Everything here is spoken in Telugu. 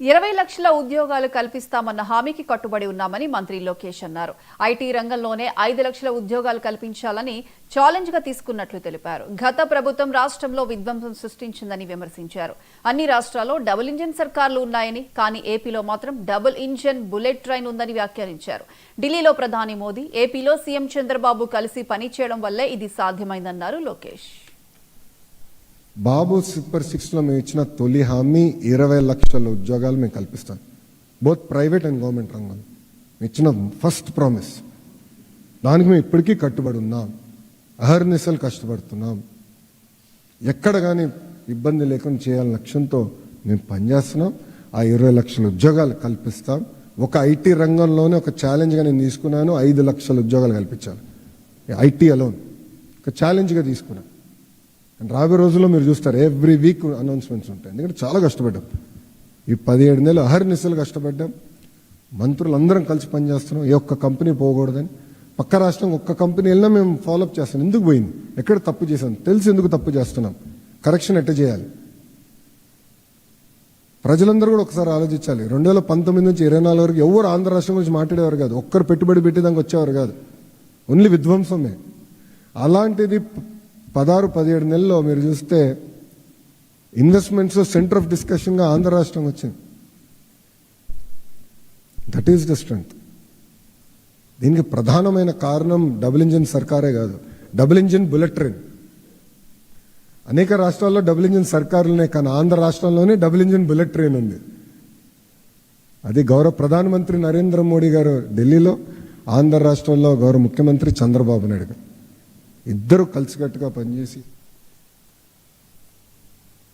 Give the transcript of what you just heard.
20 లక్షల ఉద్యోగాలు కల్పిస్తామన్న హామీకి కట్టుబడి ఉన్నామని మంత్రి లోకేష్ అన్నారు. ఐటీ రంగంలోనే 5 లక్షల ఉద్యోగాలు కల్పించాలని ఛాలెంజ్ గా తీసుకున్నట్లు తెలిపారు. గత ప్రభుత్వం రాష్ట్రంలో విధ్వంసం సృష్టించిందని విమర్శించారు. అన్ని రాష్ట్రాల్లో డబుల్ ఇంజిన్ సర్కార్లు ఉన్నాయని, కానీ ఏపీలో మాత్రం డబుల్ ఇంజిన్ బుల్లెట్ ట్రైన్ ఉందని వ్యాఖ్యానించారు. ఢిల్లీలో ప్రధాని మోదీ, ఏపీలో సీఎం చంద్రబాబు కలిసి పనిచేయడం వల్లే ఇది సాధ్యమైందన్నారు లోకేష్. బాబు సూపర్ 6లో మేము ఇచ్చిన తొలి హామీ 20 లక్షల ఉద్యోగాలు మేము కల్పిస్తాం. బోత్ ప్రైవేట్ అండ్ గవర్నమెంట్ రంగం ఇచ్చిన ఫస్ట్ ప్రామిస్. దానికి మేము ఇప్పటికీ కట్టుబడి ఉన్నాం. అహర్నిశలు కష్టపడుతున్నాం. ఎక్కడ కానీ ఇబ్బంది లేకుండా చేయాలని లక్ష్యంతో మేము పనిచేస్తున్నాం. ఆ 20 లక్షల ఉద్యోగాలు కల్పిస్తాం. ఒక ఐటీ రంగంలోనే ఒక ఛాలెంజ్గా నేను తీసుకున్నాను. 5 లక్షల ఉద్యోగాలు కల్పించాలి. ఐటీ అలోన్ ఒక ఛాలెంజ్గా తీసుకున్నాను. రాబోయే రోజుల్లో మీరు చూస్తారు, ఎవ్రీ వీక్ అనౌన్స్మెంట్స్ ఉంటాయి. ఎందుకంటే చాలా కష్టపడ్డాం. ఈ 17 నెలలు అహర్నిశలు కష్టపడ్డాం. మంత్రులందరం కలిసి పనిచేస్తున్నాం. ఏ ఒక్క కంపెనీ పోకూడదని. పక్క రాష్ట్రం ఒక్క కంపెనీ వెళ్ళినా మేము ఫాలోఅప్ చేస్తాం. ఎందుకు పోయింది, ఎక్కడ తప్పు చేశాను, తెలిసి ఎందుకు తప్పు చేస్తున్నాం, కరెక్షన్ ఎట్ట చేయాలి. ప్రజలందరూ కూడా ఒకసారి ఆలోచించాలి. 2019 నుంచి 24 వరకు ఎవరు ఆంధ్ర రాష్ట్రం గురించి మాట్లాడేవారు కాదు. ఒక్కరు పెట్టుబడి పెట్టేదానికి వచ్చేవారు కాదు. ఓన్లీ విధ్వంసమే. అలాంటిది 16-17 నెలల్లో మీరు చూస్తే ఇన్వెస్ట్మెంట్స్ సెంటర్ ఆఫ్ డిస్కషన్గా ఆంధ్ర రాష్ట్రం వచ్చింది. That is the strength. దీనికి ప్రధానమైన కారణం డబుల్ ఇంజిన్ సర్కారే కాదు, డబుల్ ఇంజిన్ బుల్లెట్ ట్రైన్. అనేక రాష్ట్రాల్లో డబుల్ ఇంజిన్ సర్కారులనే, కానీ ఆంధ్ర రాష్ట్రంలోనే డబుల్ ఇంజిన్ బుల్లెట్ ట్రైన్ ఉంది. అది గౌరవ ప్రధానమంత్రి నరేంద్ర మోడీ గారు ఢిల్లీలో, ఆంధ్ర రాష్ట్రంలో గౌరవ ముఖ్యమంత్రి చంద్రబాబు నాయుడు గారు ఇద్దరు కలిసికట్టుగా పనిచేసి